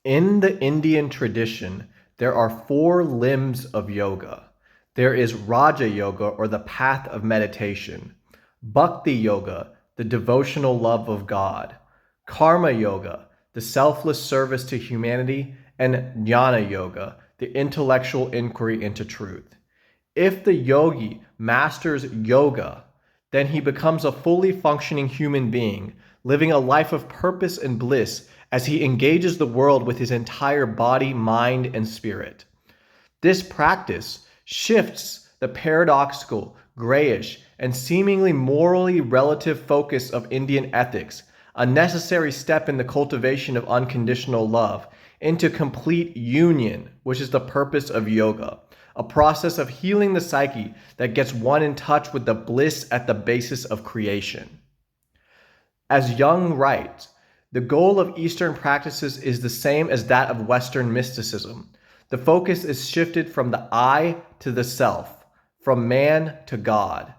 In the Indian tradition, there are four limbs of yoga. There is Raja Yoga, or the path of meditation, Bhakti Yoga, the devotional love of God, Karma Yoga, the selfless service to humanity, and Jnana Yoga, the intellectual inquiry into truth. If the yogi masters yoga, then he becomes a fully functioning human being, living a life of purpose and bliss as he engages the world with his entire body, mind, and spirit. This practice shifts the paradoxical, grayish, and seemingly morally relative focus of Indian ethics, a necessary step in the cultivation of unconditional love, into complete union, which is the purpose of yoga, a process of healing the psyche that gets one in touch with the bliss at the basis of creation. As Jung writes, the goal of Eastern practices is the same as that of Western mysticism. The focus is shifted from the I to the self, from man to God.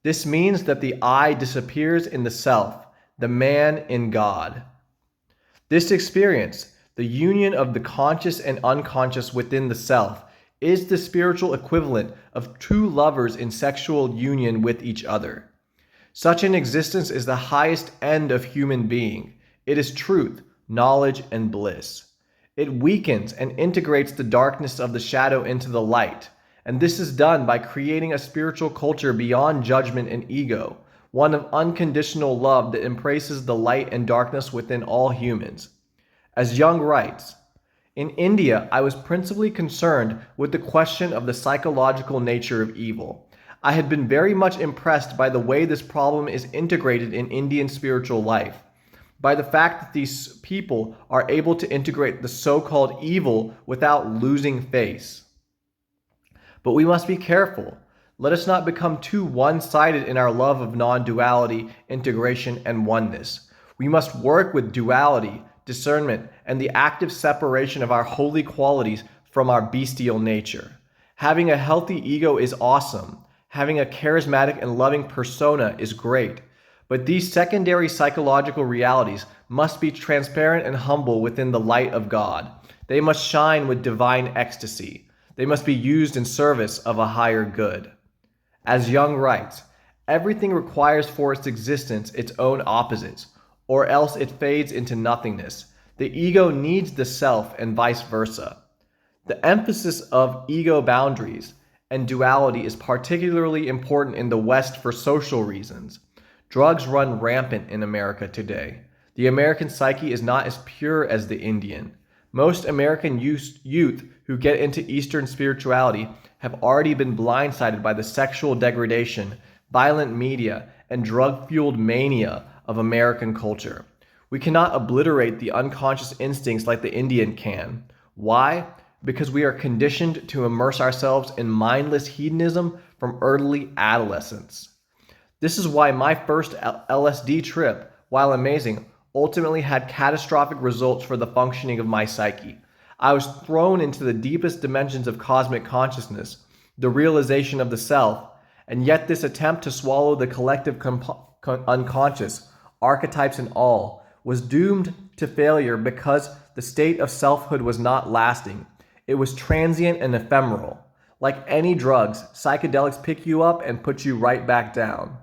This means that the I disappears in the self, the man in God. This experience, the union of the conscious and unconscious within the self, is the spiritual equivalent of two lovers in sexual union with each other. Such an existence is the highest end of human being. It is truth, knowledge, and bliss. It weakens and integrates the darkness of the shadow into the light, and this is done by creating a spiritual culture beyond judgment and ego, one of unconditional love that embraces the light and darkness within all humans. As Jung writes, in India, I was principally concerned with the question of the psychological nature of evil. I had been very much impressed by the way this problem is integrated in Indian spiritual life, by the fact that these people are able to integrate the so-called evil without losing face. But we must be careful. Let us not become too one-sided in our love of non-duality, integration, and oneness. We must work with duality, discernment, and the active separation of our holy qualities from our bestial nature. Having a healthy ego is awesome. Having a charismatic and loving persona is great. But these secondary psychological realities must be transparent and humble within the light of God. They must shine with divine ecstasy. They must be used in service of a higher good. As Jung writes, everything requires for its existence its own opposites, or else it fades into nothingness. The ego needs the self and vice versa. The emphasis of ego boundaries and duality is particularly important in the West for social reasons. Drugs run rampant in America today. The American psyche is not as pure as the Indian. Most American youth who get into Eastern spirituality have already been blindsided by the sexual degradation, violent media, and drug-fueled mania of American culture. We cannot obliterate the unconscious instincts like the Indian can. Why? Because we are conditioned to immerse ourselves in mindless hedonism from early adolescence. This is why my first LSD trip, while amazing, ultimately had catastrophic results for the functioning of my psyche. I was thrown into the deepest dimensions of cosmic consciousness, the realization of the self, and yet this attempt to swallow the collective unconscious, archetypes and all, was doomed to failure because the state of selfhood was not lasting. It was transient and ephemeral. Like any drugs, psychedelics pick you up and put you right back down.